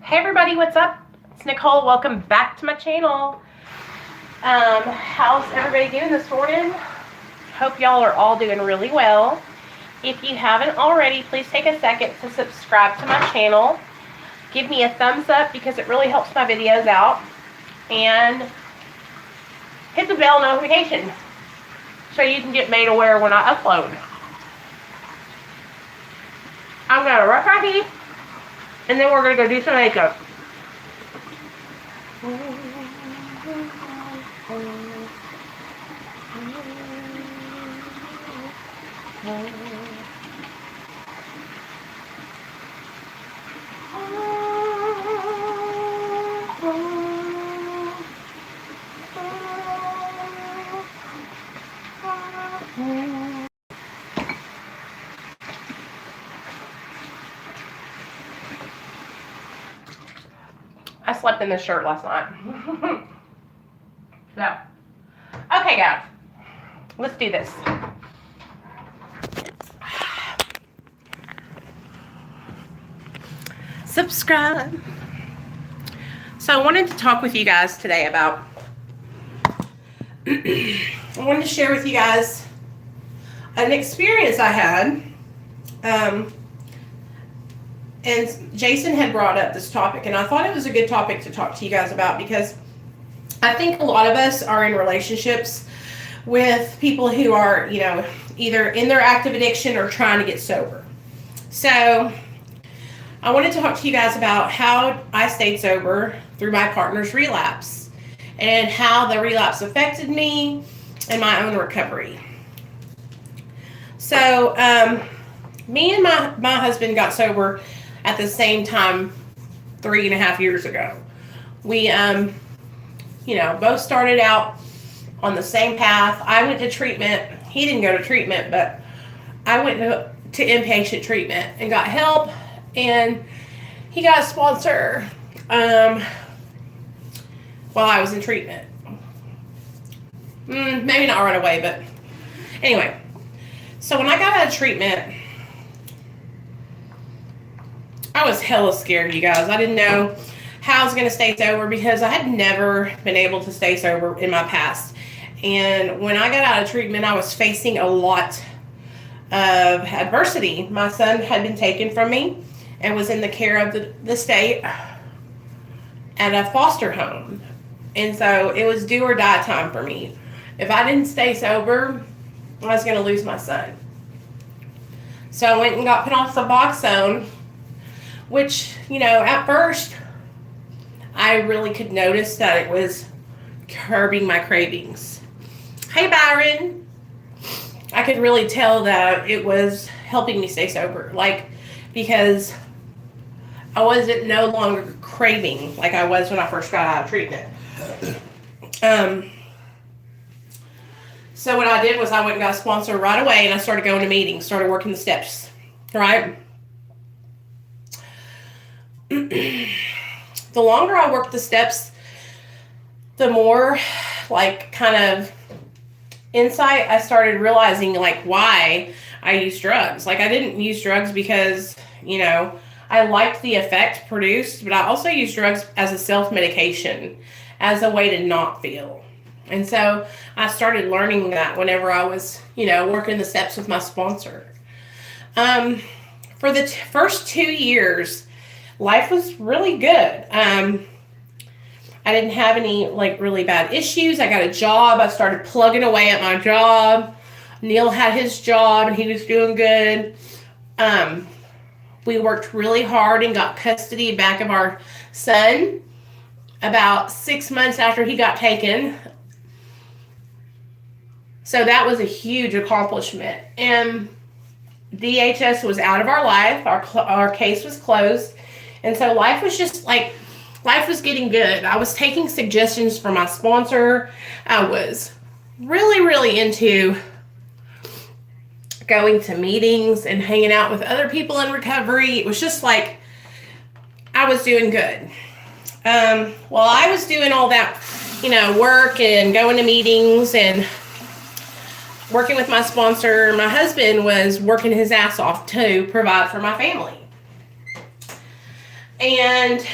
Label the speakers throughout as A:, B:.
A: Hey everybody, what's up? It's Nicole. Welcome back to my channel. How's everybody doing this morning? Hope y'all are all doing really well. If you haven't already, please take a second to subscribe to my channel. Give me a thumbs up because it really helps my videos out. And hit the bell notification so you can get made aware when I upload. I'm going to brush my teeth and then we're going to go do some makeup. I slept in this shirt last night. So, okay guys, let's do this. Subscribe. So I wanted to talk with you guys today about, I wanted to share with you guys an experience I had. And Jason had brought up this topic, and I thought it was a good topic to talk to you guys about because I think a lot of us are in relationships with people who are, you know, either in their active addiction or trying to get sober. So I wanted to talk to you guys about how I stayed sober through my partner's relapse and how the relapse affected me and my own recovery. So me and my husband got sober at the same time 3.5 years ago. We, you know, both started out on the same path. I went to treatment. He didn't go to treatment, but I went to inpatient treatment and got help. And he got a sponsor while I was in treatment. Maybe not right away, but anyway. So when I got out of treatment, I was hella scared, you guys. I didn't know how I was going to stay sober because I had never been able to stay sober in my past. And when I got out of treatment, I was facing a lot of adversity. My son had been taken from me and was in the care of the state at a foster home. And so it was do or die time for me. If I didn't stay sober, I was going to lose my son. So I went and got put on Suboxone, which, you know, at first, I really could notice that it was curbing my cravings. Hey, Byron. I could really tell that it was helping me stay sober. Like, because I wasn't no longer craving like I was when I first got out of treatment. So what I did was I went and got a sponsor right away, and I started going to meetings, started working the steps, right? The longer I worked the steps, the more, like, kind of insight I started realizing, like, why I used drugs. Like, I didn't use drugs because, you know, I liked the effect produced, but I also used drugs as a self-medication, as a way to not feel. And so I started learning that whenever I was, you know, working the steps with my sponsor. For the first 2 years, life was really good. I didn't have any, like, really bad issues. I got a job. I started plugging away at my job. Neil had his job, and he was doing good. We worked really hard and got custody back of our son about 6 months after he got taken. So that was a huge accomplishment. And DHS was out of our life. Our case was closed. And so life was just like, life was getting good. I was taking suggestions from my sponsor. I was really, really into going to meetings and hanging out with other people in recovery. It was just like, I was doing good. While I was doing all that, you know, work and going to meetings and working with my sponsor, my husband was working his ass off to provide for my family. And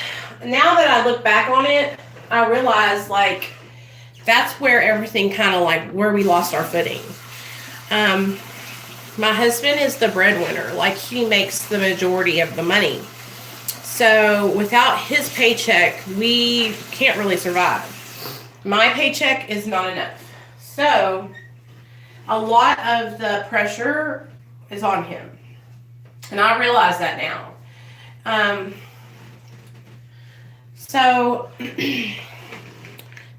A: now that I look back on it, I realize like that's where everything kind of like where we lost our footing. My husband is the breadwinner. Like he makes the majority of the money. So without his paycheck, we can't really survive. My paycheck is not enough. So a lot of the pressure is on him. And I realize that now. So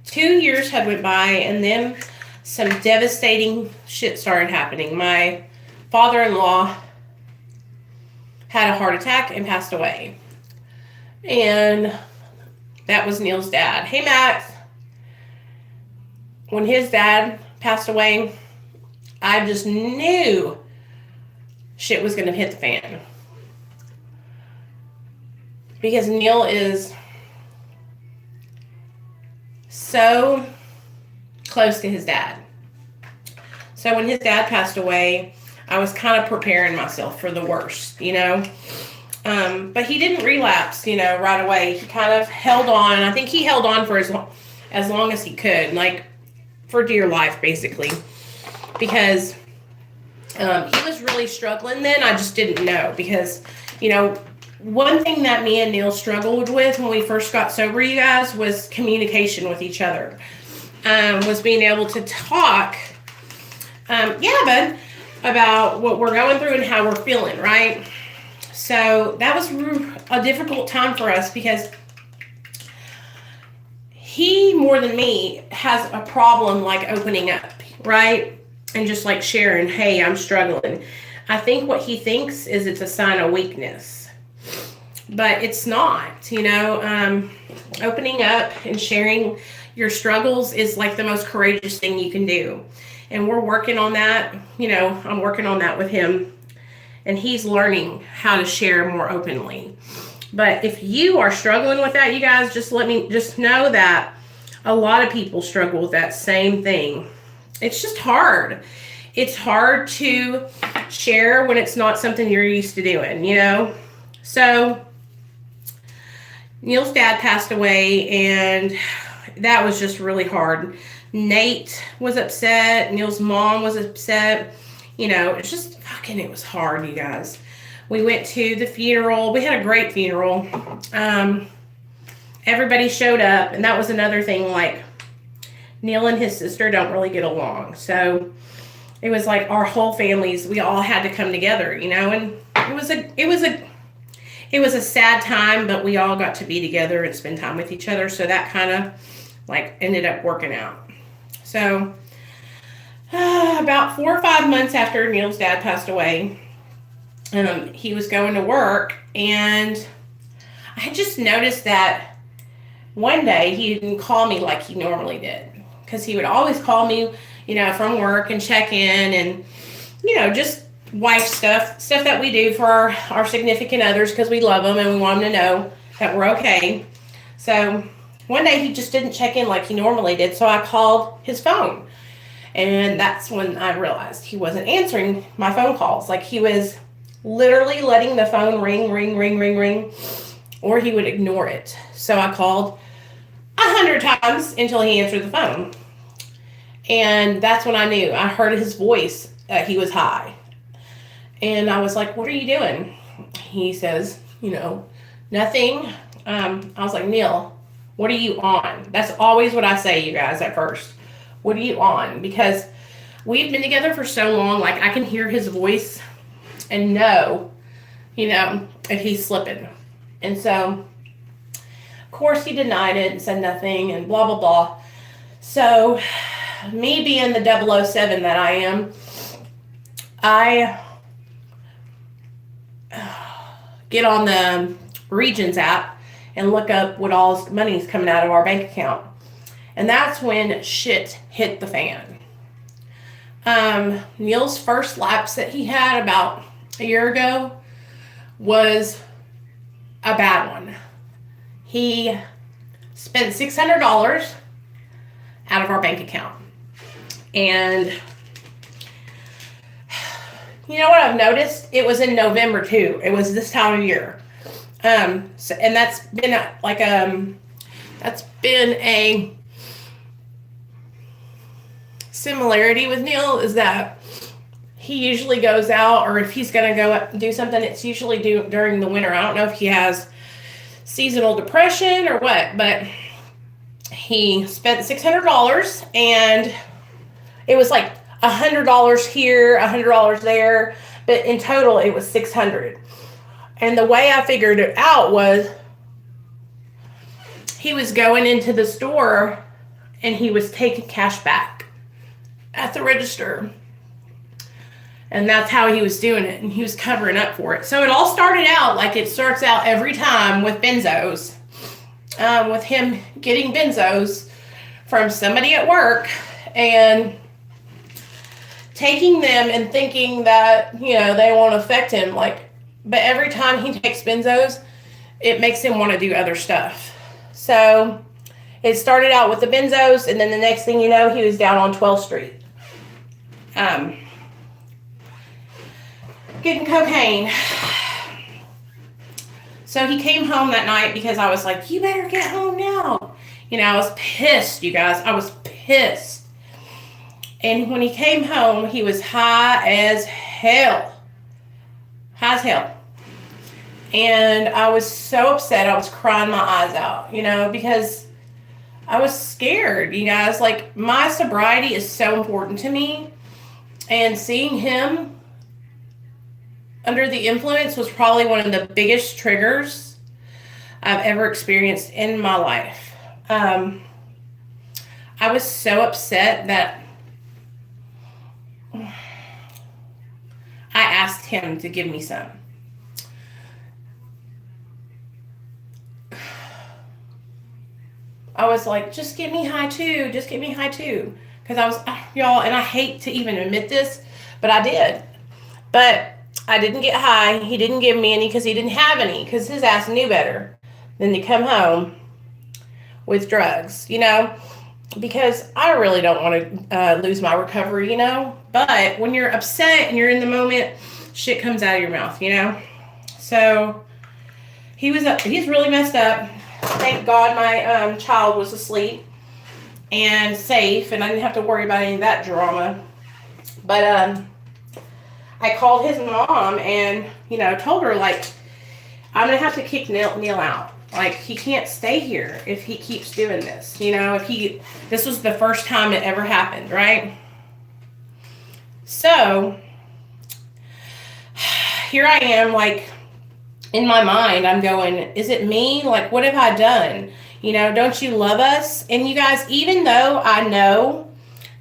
A: 2 years had went by, and then some devastating shit started happening. My father-in-law had a heart attack and passed away. And that was Neil's dad. Hey, Max. When his dad passed away, I just knew shit was going to hit the fan. Because Neil is so close to his dad. So when his dad passed away, I was kind of preparing myself for the worst, you know. But he didn't relapse, you know, right away. He kind of held on. I think he held on for as long as he could, like for dear life, basically. Because he was really struggling then. I just didn't know because, you know, one thing that me and Neil struggled with when we first got sober, you guys, was communication with each other. Was being able to talk, about what we're going through and how we're feeling, right? So that was a difficult time for us because he, more than me, has a problem like opening up, right? And just like sharing, hey, I'm struggling. I think what he thinks is it's a sign of weakness. But it's not, you know. Opening up and sharing your struggles is like the most courageous thing you can do. And we're working on that. You know, I'm working on that with him. And he's learning how to share more openly. But if you are struggling with that, you guys, just know that a lot of people struggle with that same thing. It's just hard. It's hard to share when it's not something you're used to doing, you know? So Neil's dad passed away, and that was just really hard. Nate was upset. Neil's mom was upset. You know, it's just it was hard, you guys. We went to the funeral. We had a great funeral. Everybody showed up, and that was another thing, like, Neil and his sister don't really get along. So it was like our whole families, we all had to come together, you know, and it was a sad time, but we all got to be together and spend time with each other. So that kind of like ended up working out. So about 4 or 5 months after Neil's dad passed away, he was going to work, and I had just noticed that one day he didn't call me like he normally did, because he would always call me, you know, from work and check in and, you know, just wife stuff that we do for our significant others because we love them and we want them to know that we're okay. So one day he just didn't check in like he normally did, so I called his phone. And that's when I realized he wasn't answering my phone calls. Like, he was literally letting the phone ring, or he would ignore it. So I called 100 times until he answered the phone. And that's when I knew. I heard his voice that he was high. And I was like, what are you doing? He says, you know, nothing. I was like, Neil, what are you on? That's always what I say, you guys, at first. What are you on? Because we've been together for so long, like, I can hear his voice and know, you know, if he's slipping. And so, of course, he denied it and said nothing and blah, blah, blah. So, me being the 007 that I am, I get on the Regions app and look up what all money's coming out of our bank account. And that's when shit hit the fan. Neil's first lapse that he had about a year ago was a bad one. He spent $600 out of our bank account. And you know what I've noticed? It was in November too. It was this time of year. And that's been that's been a similarity with Neil, is that he usually goes out, or if he's going to go do something, it's usually during the winter. I don't know if he has seasonal depression or what, but he spent $600, and it was like $100 here, $100 there, but in total it was $600. And the way I figured it out was he was going into the store and he was taking cash back at the register. And that's how he was doing it. And he was covering up for it. So it all started out like it starts out every time with benzos. With him getting benzos from somebody at work and taking them and thinking that, they won't affect him. But every time he takes benzos, it makes him want to do other stuff. So it started out with the benzos, and then the next thing you know, he was down on 12th Street. Getting cocaine. So he came home that night because I was like, you better get home now. I was pissed, you guys. I was pissed. And when he came home, he was high as hell. High as hell. And I was so upset. I was crying my eyes out, because I was scared, you guys. My sobriety is so important to me. And seeing him under the influence was probably one of the biggest triggers I've ever experienced in my life. I was so upset that I asked him to give me some. I was like, just get me high too. Just get me high too. Because I was, y'all, and I hate to even admit this, but I did. But I didn't get high. He didn't give me any because he didn't have any, because his ass knew better than to come home with drugs, because I really don't want to lose my recovery, but when you're upset and you're in the moment, shit comes out of your mouth, So he's really messed up. Thank God my child was asleep and safe, and I didn't have to worry about any of that drama. But I called his mom and, told her, I'm going to have to kick Neil out. He can't stay here if he keeps doing this. This was the first time it ever happened, right? So, here I am, in my mind, I'm going, is it me? What have I done? Don't you love us? And you guys, even though I know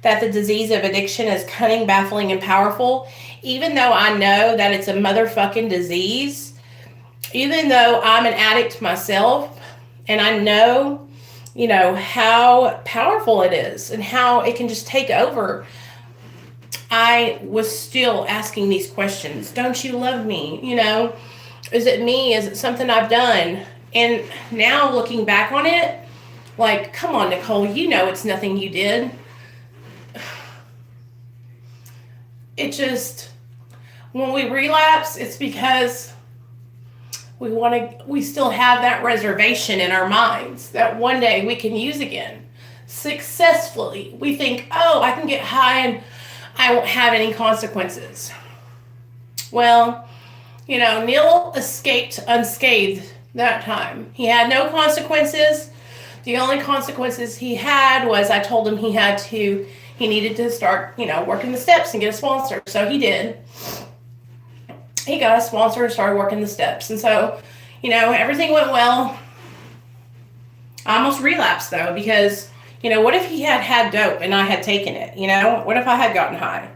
A: that the disease of addiction is cunning, baffling, and powerful, even though I know that it's a motherfucking disease, even though I'm an addict myself, and I know, how powerful it is and how it can just take over, I was still asking these questions. Don't you love me? Is it me? Is it something I've done? And now looking back on it, come on, Nicole, it's nothing you did. It just, when we relapse, it's because we still have that reservation in our minds that one day we can use again successfully. We think, oh, I can get high and I won't have any consequences. Well, Neil escaped unscathed that time. He had no consequences. The only consequences he had was I told him he needed to start, working the steps and get a sponsor. So he did. He got a sponsor and started working the steps. And so, everything went well. I almost relapsed, though, because, what if he had had dope and I had taken it? What if I had gotten high?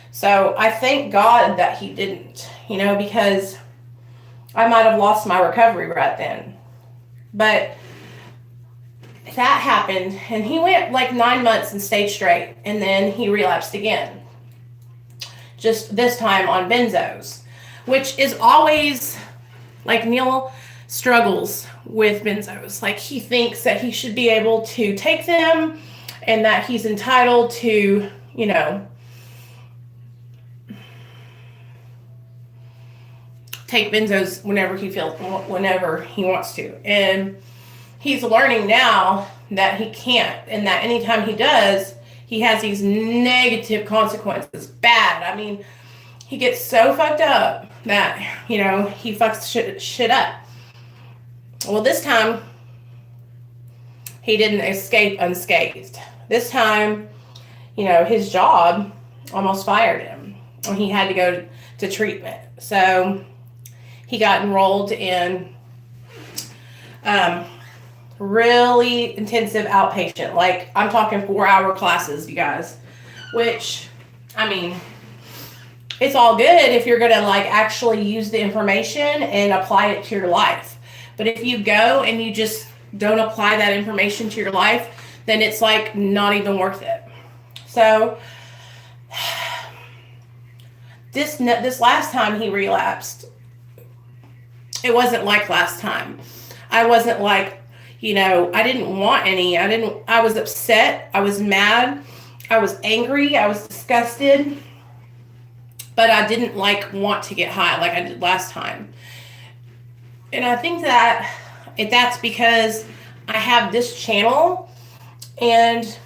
A: So I thank God that he didn't, because I might have lost my recovery right then. But that happened, and he went 9 months and stayed straight, and then he relapsed again. Just this time on benzos, which is always, Neil struggles with benzos. He thinks that he should be able to take them and that he's entitled to, take benzos whenever he wants to. And he's learning now that he can't, and that anytime he does, he has these negative consequences. Bad. I mean, he gets so fucked up that, he fucks shit up. Well, this time, he didn't escape unscathed. This time, his job almost fired him, and he had to go to treatment. So he got enrolled in really intensive outpatient. Like, I'm talking 4-hour classes, you guys. Which, I mean, it's all good if you're going to, like, actually use the information and apply it to your life. But if you go and you just don't apply that information to your life, then it's, like, not even worth it. So this last time he relapsed, it wasn't like last time. I wasn't like, I didn't want any. I was upset. I was mad. I was angry. I was disgusted. But I didn't, like, want to get high like I did last time. And I think that's because I have this channel and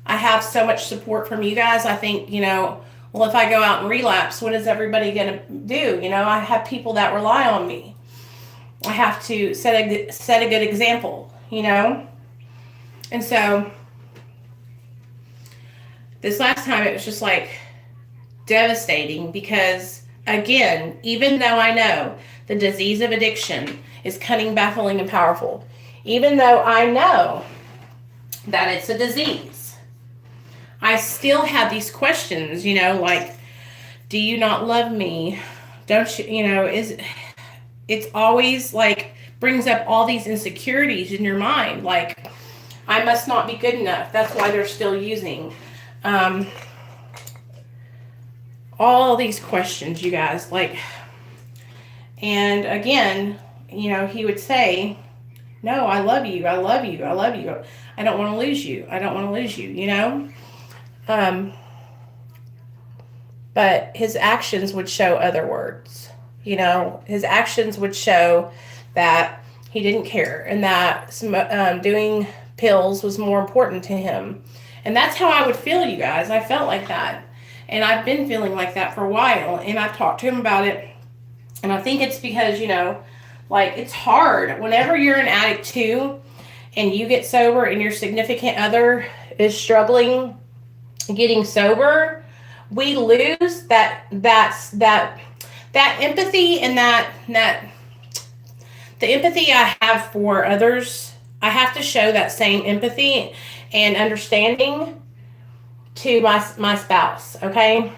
A: I have so much support from you guys. I think, well, if I go out and relapse, what is everybody going to do? I have people that rely on me. I have to set a good example, And so this last time it was just like devastating because, again, even though I know the disease of addiction is cunning, baffling, and powerful, even though I know that it's a disease, I still have these questions, like, do you not love me? Don't you, it's always like brings up all these insecurities in your mind. Like, I must not be good enough. That's why they're still using. All these questions, you guys, like, and again, he would say, no, I love you. I love you. I love you. I don't want to lose you. I don't want to lose you, but his actions would show other words. His actions would show that he didn't care and that doing pills was more important to him. And that's how I would feel, you guys. I felt like that. And I've been feeling like that for a while. And I've talked to him about it. And I think it's because, like, it's hard. Whenever you're an addict too, and you get sober and your significant other is struggling getting sober, we lose that empathy and the empathy I have for others. I have to show that same empathy and understanding to my spouse, okay?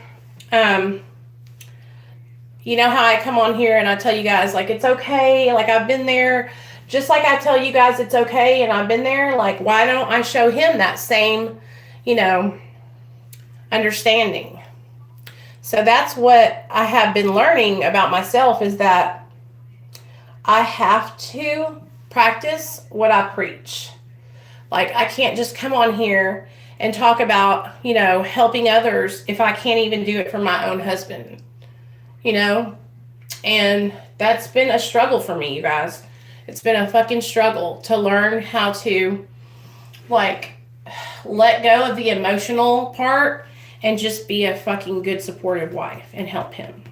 A: You know how I come on here and I tell you guys, like, it's okay, like, I've been there, just like I tell you guys it's okay and I've been there. Like, why don't I show him that same, understanding? So that's what I have been learning about myself, is that I have to practice what I preach. Like, I can't just come on here and talk about, helping others if I can't even do it for my own husband, And that's been a struggle for me, you guys. It's been a fucking struggle to learn how to, like, let go of the emotional part and just be a fucking good supportive wife and help him.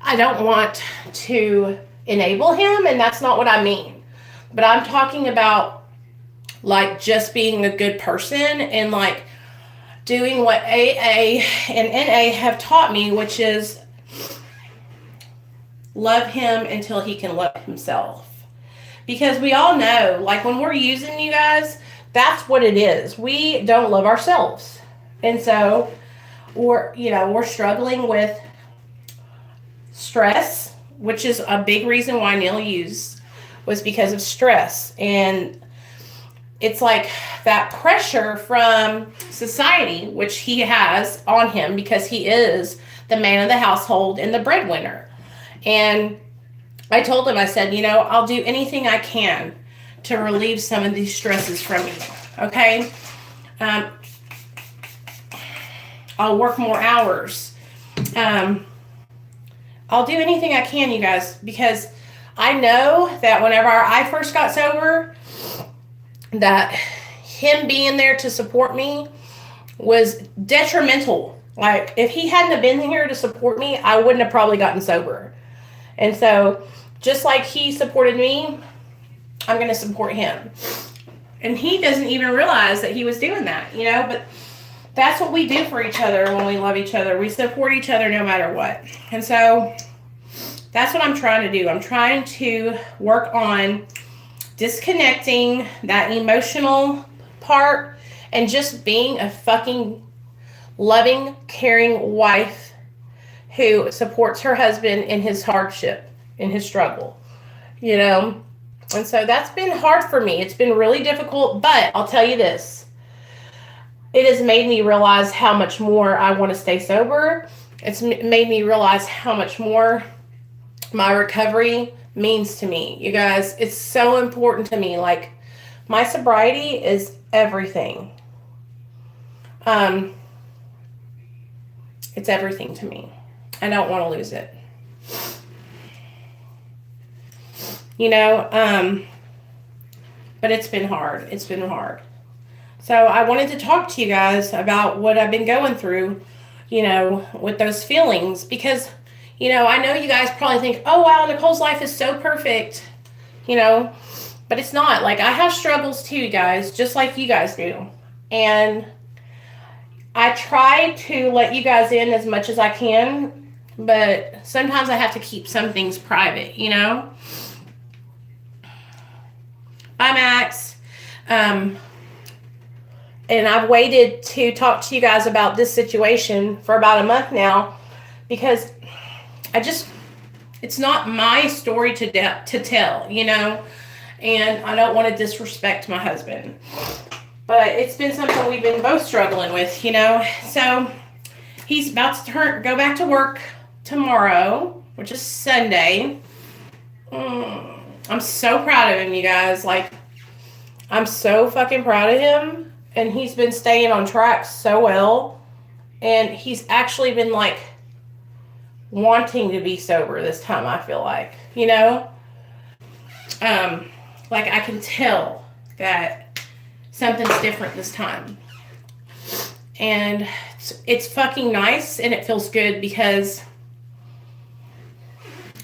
A: I don't want to enable him, and that's not what I mean. But I'm talking about, like, just being a good person and, like, doing what AA and NA have taught me, which is love him until he can love himself. Because we all know, like, when we're using, you guys, that's what it is. We don't love ourselves. And so we're struggling with stress, which is a big reason why Neil used, was because of stress. And it's like that pressure from society, which he has on him because he is the man of the household and the breadwinner. And I told him, I said, I'll do anything I can to relieve some of these stresses from you. Okay? I'll work more hours. I'll do anything I can, you guys, because I know that whenever I first got sober, that him being there to support me was detrimental. Like, if he hadn't have been here to support me, I wouldn't have probably gotten sober. And so, just like he supported me, I'm going to support him. And he doesn't even realize that he was doing that, you know, but that's what we do for each other when we love each other. We support each other no matter what. And so that's what I'm trying to do. I'm trying to work on disconnecting that emotional part and just being a fucking loving, caring wife who supports her husband in his hardship, in his struggle, you know? And so that's been hard for me. It's been really difficult, but I'll tell you this. It has made me realize how much more I want to stay sober. It's made me realize how much more my recovery means to me. You guys, it's so important to me. Like, my sobriety is everything. It's everything to me. I don't want to lose it. You know, but it's been hard. It's been hard. So I wanted to talk to you guys about what I've been going through, you know, with those feelings. Because, you know, I know you guys probably think, oh, wow, Nicole's life is so perfect, you know. But it's not. Like, I have struggles too, you guys, just like you guys do. And I try to let you guys in as much as I can. But sometimes I have to keep some things private, you know. Bye, Max. And I've waited to talk to you guys about this situation for about a month now because it's not my story to tell, you know, and I don't want to disrespect my husband. But it's been something we've been both struggling with, you know. So he's about to go back to work tomorrow, which is Sunday. I'm so proud of him, you guys. Like, I'm so fucking proud of him. And he's been staying on track so well. And he's actually been, like, wanting to be sober this time, I feel like. You know? Like, I can tell that something's different this time. And it's fucking nice and it feels good because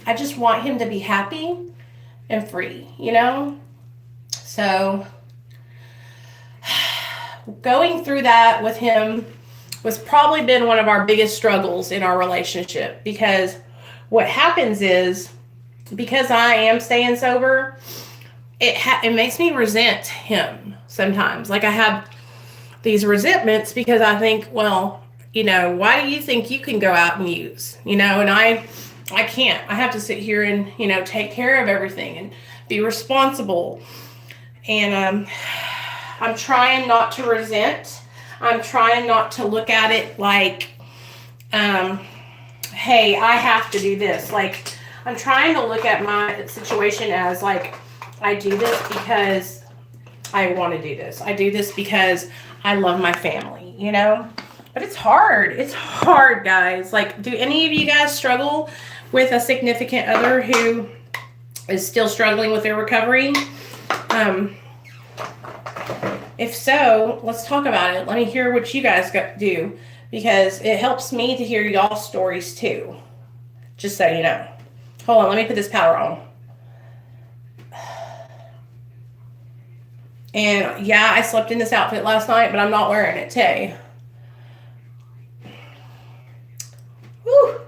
A: I just want him to be happy and free, you know? So going through that with him was probably been one of our biggest struggles in our relationship, because what happens is, because I am staying sober, it makes me resent him sometimes. Like, I have these resentments because I think, well, you know, why do you think you can go out and use, you know? And I can't. I have to sit here and, you know, take care of everything and be responsible. And I'm trying not to resent. I'm trying not to look at it like, hey, I have to do this. Like, I'm trying to look at my situation as, like, I do this because I want to do this. I do this because I love my family, you know? But it's hard. It's hard, guys. Like, do any of you guys struggle with a significant other who is still struggling with their recovery? If so, let's talk about it. Let me hear what you guys do, because it helps me to hear y'all's stories too. Just so you know. Hold on, let me put this powder on. And yeah, I slept in this outfit last night, but I'm not wearing it today. Woo!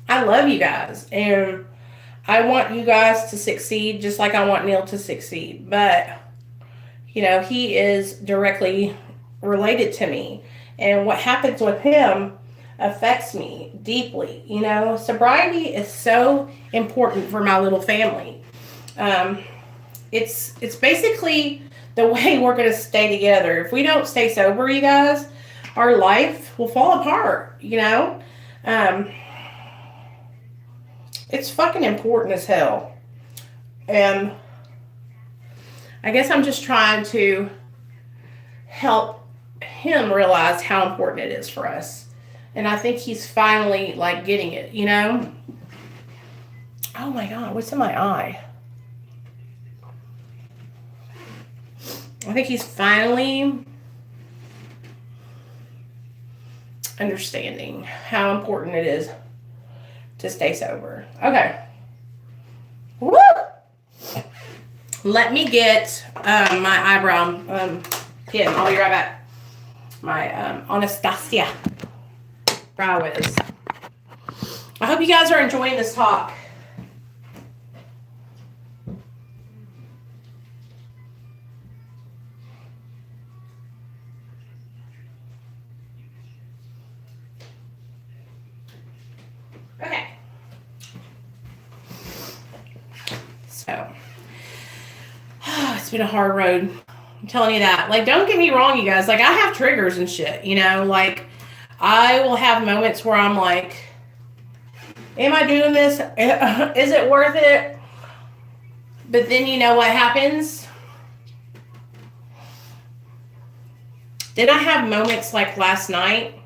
A: I love you guys, and I want you guys to succeed just like I want Neil to succeed. But, you know, he is directly related to me, and what happens with him affects me deeply. You know, sobriety is so important for my little family. It's basically the way we're going to stay together. If we don't stay sober, you guys, our life will fall apart, you know? It's fucking important as hell. And I guess I'm just trying to help him realize how important it is for us. And I think he's finally like getting it, you know? Oh my God, what's in my eye? I think he's finally understanding how important it is to stay sober. Okay. Woo! Let me get my eyebrow pin. I'll be right back. My Anastasia brow wiz. I hope you guys are enjoying this talk. Okay. So, it's been a hard road. I'm telling you that. Like, don't get me wrong, you guys. Like, I have triggers and shit, you know? Like, I will have moments where I'm like, am I doing this? Is it worth it? But then you know what happens? Then I have moments like last night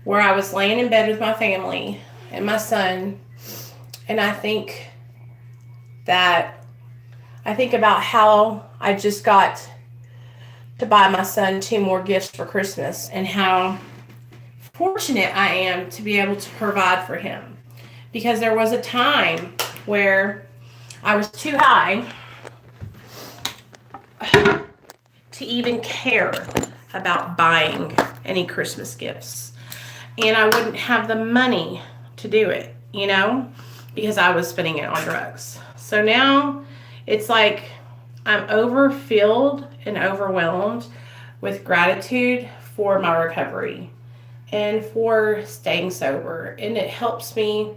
A: where I was laying in bed with my family and my son, and I think about how I just got to buy my son 2 more gifts for Christmas and how fortunate I am to be able to provide for him. Because there was a time where I was too high to even care about buying any Christmas gifts. And I wouldn't have the money to do it, you know, because I was spending it on drugs. So now it's like I'm overfilled and overwhelmed with gratitude for my recovery and for staying sober. And it helps me,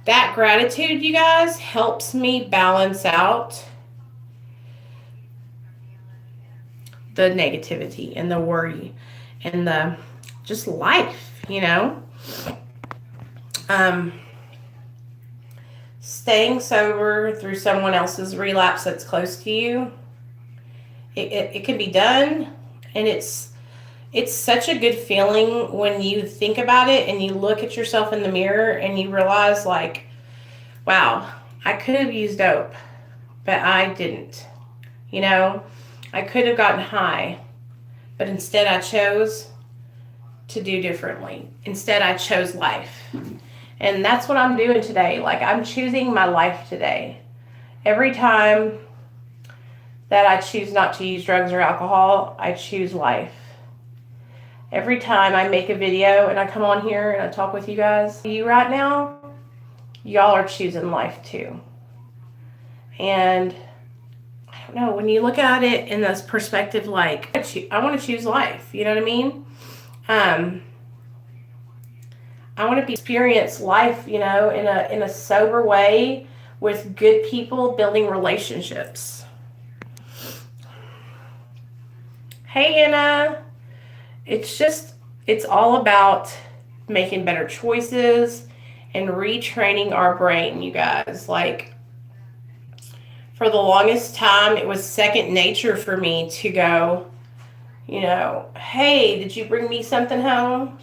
A: that gratitude, you guys, helps me balance out the negativity and the worry and the just life, you know. Staying sober through someone else's relapse that's close to you, it can be done, and it's such a good feeling when you think about it and you look at yourself in the mirror and you realize, like, wow, I could have used dope, but I didn't. You know, I could have gotten high, but instead I chose to do differently. Instead, I chose life. And that's what I'm doing today. Like, I'm choosing my life today. Every time that I choose not to use drugs or alcohol, I choose life. Every time I make a video and I come on here and I talk with you guys, you right now, y'all are choosing life too. And I don't know, when you look at it in this perspective, like, I want to choose life. You know what I mean? I want to experience life, you know, in a sober way with good people, building relationships. Hey, Anna. It's all about making better choices and retraining our brain, you guys. Like, for the longest time, it was second nature for me to go, you know, hey, did you bring me something home?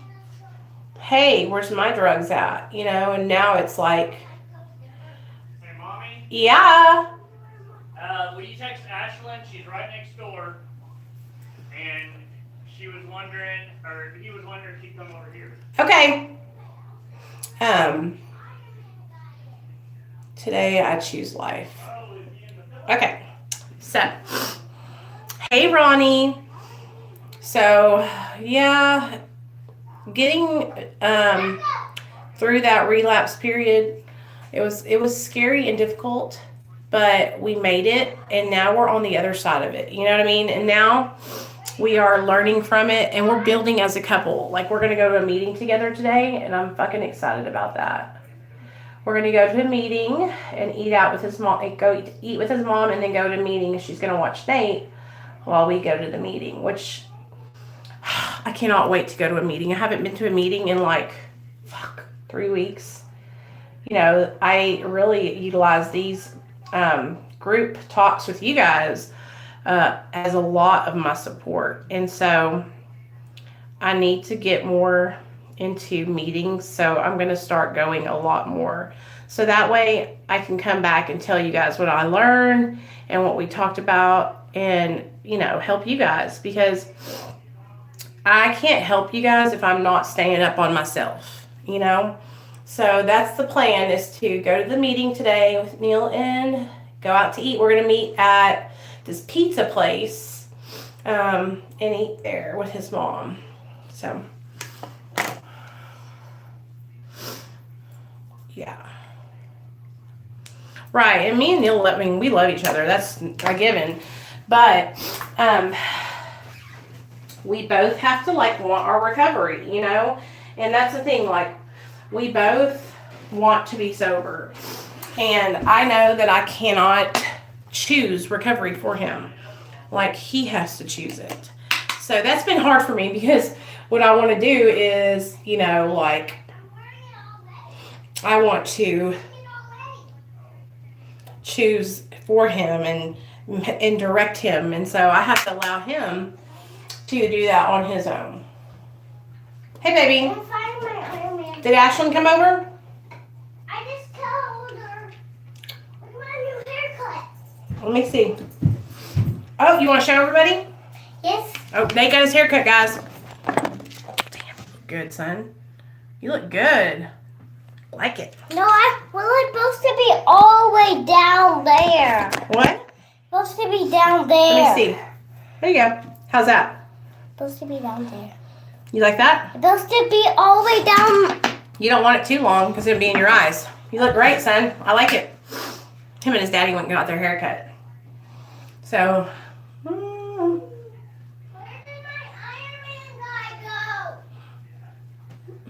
A: Hey, where's my drugs at? You know, and now it's like,
B: hey, Mommy?
A: Yeah?
B: Will you text Ashlyn? She's right next door. And he was wondering if he'd come over here.
A: Okay. Today I choose life. Okay. So, hey, Ronnie. So, yeah, getting through that relapse period, it was scary and difficult, but we made it, and now we're on the other side of it. You know what I mean? And now we are learning from it, and we're building as a couple. Like, we're going to go to a meeting together today, and I'm fucking excited about that. We're going to go to a meeting and eat out with his mom, go eat with his mom, and then go to a meeting. She's going to watch Nate while we go to the meeting, which I cannot wait to go to a meeting. I haven't been to a meeting in like 3 weeks. You know, I really utilize these group talks with you guys as a lot of my support. And so I need to get more into meetings. So I'm going to start going a lot more. So that way I can come back and tell you guys what I learned and what we talked about and, you know, help you guys, because I can't help you guys if I'm not staying up on myself, you know? So that's the plan, is to go to the meeting today with Neil and go out to eat. We're going to meet at this pizza place and eat there with his mom. So, yeah. Right, and me and Neil, I mean, we love each other. That's a given. But we both have to, like, want our recovery, you know? And that's the thing, like, we both want to be sober. And I know that I cannot choose recovery for him. Like, he has to choose it. So that's been hard for me, because what I want to do is, you know, like, I want to choose for him and direct him. And so I have to allow him to do that on his own. Hey, baby. Did Ashlyn come over?
C: I just told her. Look at my new haircut.
A: Let me see. Oh, you want to show everybody?
C: Yes.
A: Oh, Nate got his haircut, guys. Damn, you look good, son. You look good. Like it.
C: No, it's supposed to be all the way down there.
A: What?
C: Supposed to be down there.
A: Let me see. There you go. How's that?
C: Supposed to be down there.
A: You like that?
C: Supposed to be all the way down.
A: You don't want it too long because it'll be in your eyes. You look great, son. I like it. Him and his daddy went and got their haircut. So,
C: Where did my Iron Man guy go?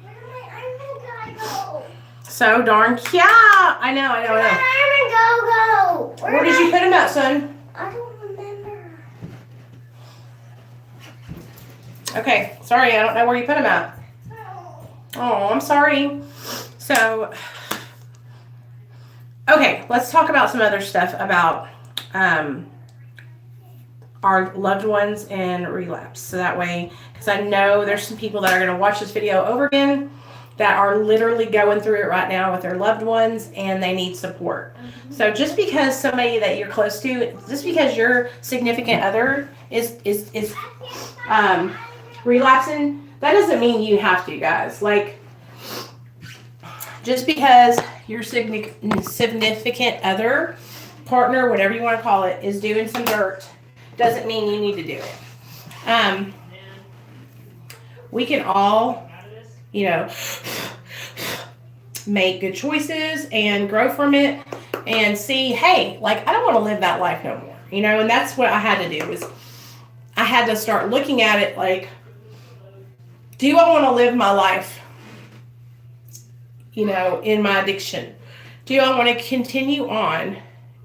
C: Where did my Iron Man guy go?
A: so darn cute. I know.
C: Where did my Iron Man go?
A: Where did you put him at, son?
C: I don't remember.
A: Okay, sorry, I don't know where you put him at. Oh, I'm sorry. So, okay, let's talk about some other stuff about our loved ones and relapse. So that way, because I know there's some people that are going to watch this video over again that are literally going through it right now with their loved ones, and they need support. So just because somebody that you're close to, just because your significant other is relapsing, that doesn't mean you have to, guys. Like, just because your significant other, partner, whatever you want to call it, is doing some dirt, doesn't mean you need to do it. We can all, you know, make good choices and grow from it and see, hey, like, I don't want to live that life no more, you know. And that's what I had to do, is I had to start looking at it like, do I want to live my life, you know, in my addiction? Do I want to continue on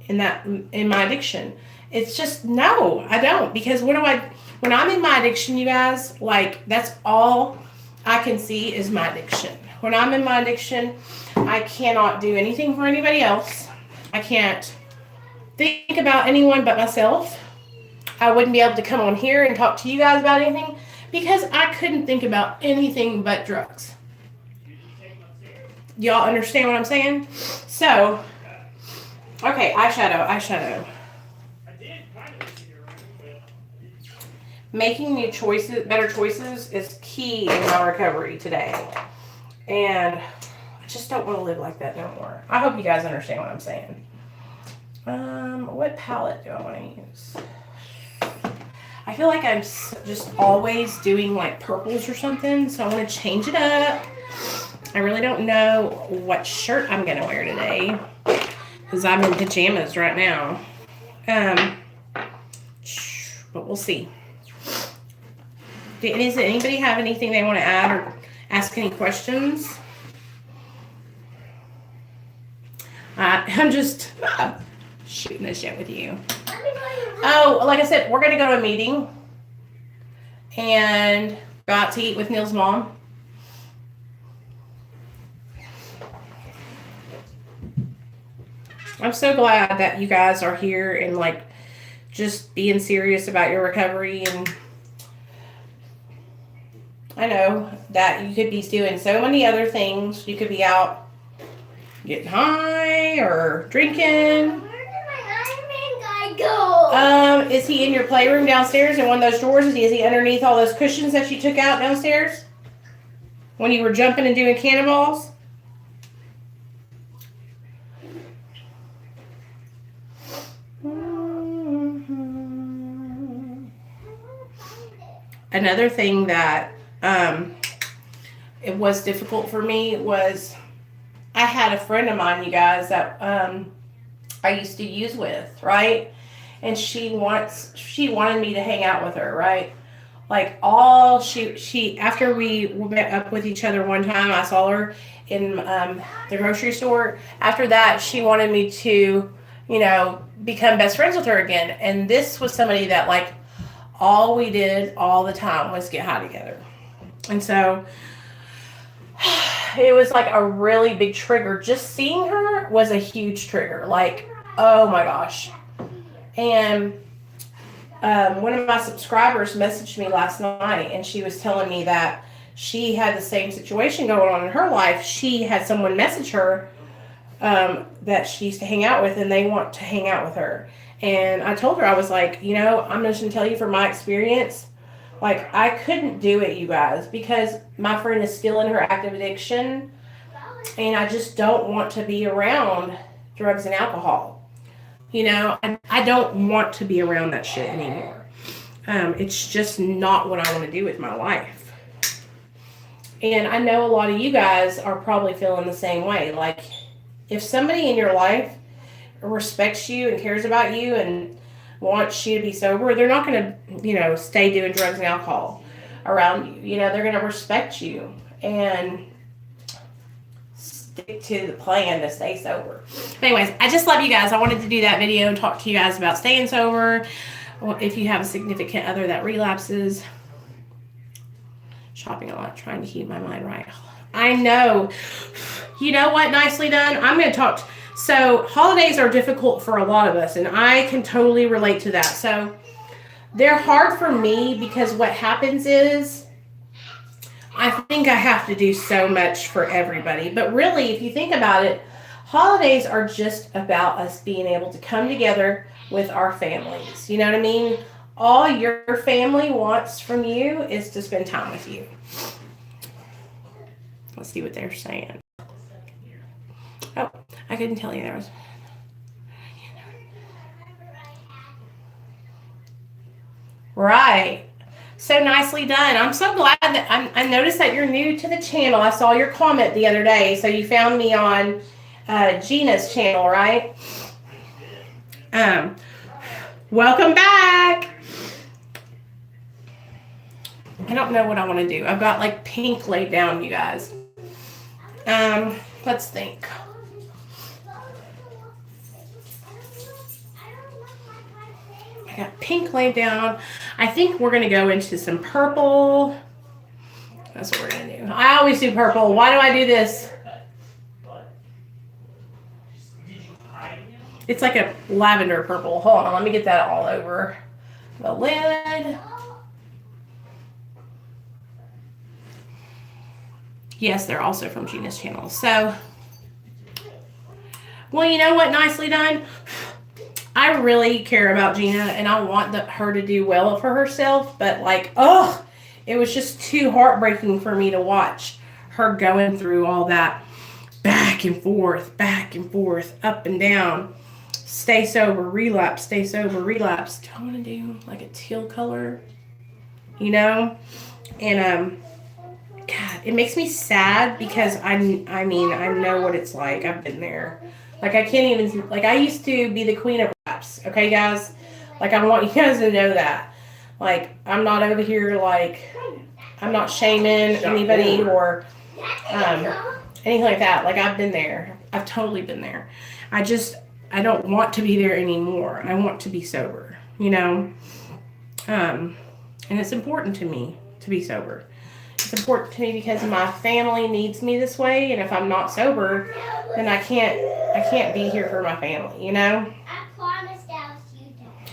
A: in my addiction? It's just, no, I don't. Because when I'm in my addiction, you guys, like, that's all I can see is my addiction. When I'm in my addiction, I cannot do anything for anybody else. I can't think about anyone but myself. I wouldn't be able to come on here and talk to you guys about anything because I couldn't think about anything but drugs. Y'all understand what I'm saying? So, okay, eyeshadow. Making new choices, better choices, is key in my recovery today. And I just don't want to live like that no more. I hope you guys understand what I'm saying. What palette do I want to use? I feel like I'm just always doing like purples or something, so I want to change it up. I really don't know what shirt I'm going to wear today because I'm in pajamas right now. But we'll see. Does anybody have anything they want to add or ask any questions? I'm just shooting this shit with you. Oh, like I said, we're going to go to a meeting and go out to eat with Neil's mom. I'm so glad that you guys are here and like just being serious about your recovery. And I know that you could be doing so many other things. You could be out getting high or drinking.
C: Where did my Iron Man guy go?
A: Is he in your playroom downstairs in one of those drawers? Is he underneath all those cushions that you took out downstairs when you were jumping and doing cannonballs? Another thing that it was difficult for me was I had a friend of mine, you guys, that I used to use with, right? And she wanted me to hang out with her, right? Like she after we met up with each other one time, I saw her in the grocery store. After that, she wanted me to, become best friends with her again. And this was somebody that like all we did all the time was get high together. And so it was like a really big trigger. Just seeing her was a huge trigger. Like, oh my gosh. And one of my subscribers messaged me last night, and she was telling me that she had the same situation going on in her life. She had someone message her that she used to hang out with, and they want to hang out with her. And I told her, I was like, I'm just going to tell you from my experience, like, I couldn't do it, you guys, because my friend is still in her active addiction, and I just don't want to be around drugs and alcohol. I don't want to be around that shit anymore. It's just not what I want to do with my life. And I know a lot of you guys are probably feeling the same way. Like, if somebody in your life respects you and cares about you and wants you to be sober, they're not going to, stay doing drugs and alcohol around you. They're going to respect you and stick to the plan to stay sober. Anyways, I just love you guys. I wanted to do that video and talk to you guys about staying sober. If you have a significant other that relapses, shopping a lot, trying to keep my mind right. I know. You know what? Nicely done. I'm going to talk. So holidays are difficult for a lot of us, and I can totally relate to that. So they're hard for me because what happens is I think I have to do so much for everybody. But really, if you think about it, holidays are just about us being able to come together with our families. You know what I mean? All your family wants from you is to spend time with you. Let's see what they're saying. Oh, I couldn't tell you there was. Right. So nicely done. I'm so glad that I noticed that you're new to the channel. I saw your comment the other day. So you found me on Gina's channel, right? Welcome back. I don't know what I want to do. I've got like pink laid down, you guys. Let's think. I got pink laid down. I think we're going to go into some purple. That's what we're going to do. I always do purple. Why do I do this? It's like a lavender purple. Hold on, let me get that all over the lid. Yes, they're also from Gina's channel. So, well, you know what? Nicely done. I really care about Gina, and I want her to do well for herself. But like, it was just too heartbreaking for me to watch her going through all that back and forth, up and down. Stay sober, relapse, stay sober, relapse. Do I want to do like a teal color? And God, it makes me sad because I know what it's like. I've been there. Like, I can't even, like, I used to be the queen of raps. Okay, guys? Like, I want you guys to know that. Like, I'm not over here, like, I'm not shaming anybody or anything like that. Like, I've been there. I've totally been there. I don't want to be there anymore. I want to be sober, And it's important to me to be sober. It's important to me because my family needs me this way, and if I'm not sober, then I can't be here for my family,
C: I promised Alice you that.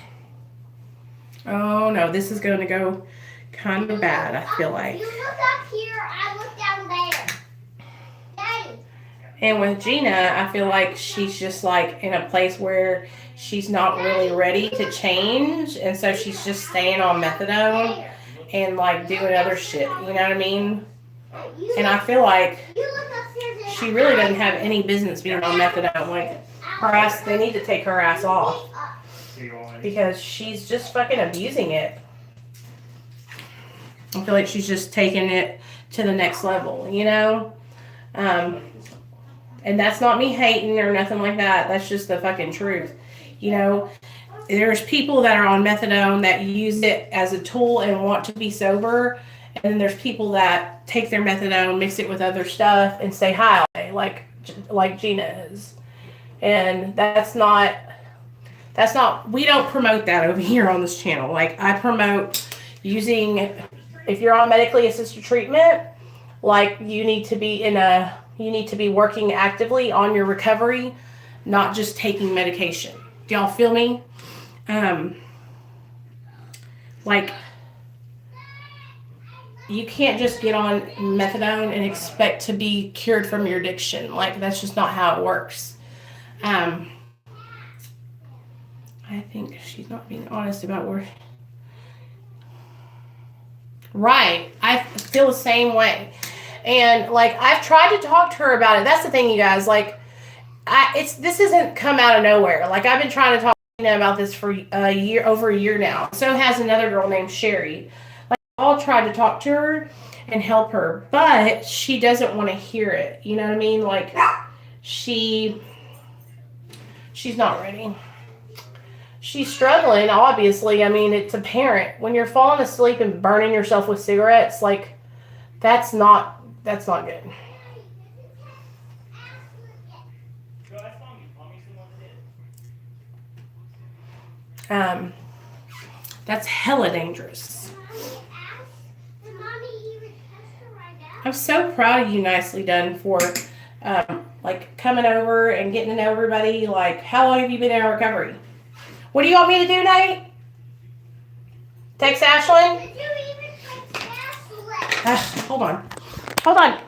A: Oh no, this is going to go kind of bad, I feel like.
C: You look up here, I look down there. Daddy.
A: And with Gina, I feel like she's just like in a place where she's not really ready to change. And so she's just staying on methadone and like doing other shit. You know what I mean? And I feel like
C: You look upstairs and
A: she really doesn't have any business being on methadone. Like her ass, they need to take her ass off because she's just fucking abusing it. I feel like she's just taking it to the next level, you know? And that's not me hating or nothing like that. That's just the fucking truth. You know, there's people that are on methadone that use it as a tool and want to be sober. And then there's people that take their methadone, mix it with other stuff, and stay high all day, like Gina is. And that's not, we don't promote that over here on this channel. Like, I promote using, if you're on medically assisted treatment, like, you need to be working actively on your recovery, not just taking medication. Do y'all feel me? Like, you can't just get on methadone and expect to be cured from your addiction. Like, that's just not how it works. I think she's not being honest about where. Right. I feel the same way. And like, I've tried to talk to her about it. That's the thing, you guys. Like, this isn't come out of nowhere. Like, I've been trying to talk to Gina about this for over a year now. So has another girl named Sherry. Like, all tried to talk to her and help her, but she doesn't want to hear it. You know what I mean? Like, she's not ready. She's struggling, obviously. I mean, it's apparent. When you're falling asleep and burning yourself with cigarettes, like, that's not good. That's hella dangerous. I'm so proud of you, Nicely Done, for like coming over and getting to know everybody. Like, how long have you been in recovery? What do you want me to do, Nate? Text Ashlyn?
C: Did you even text Ashlyn?
A: Hold on.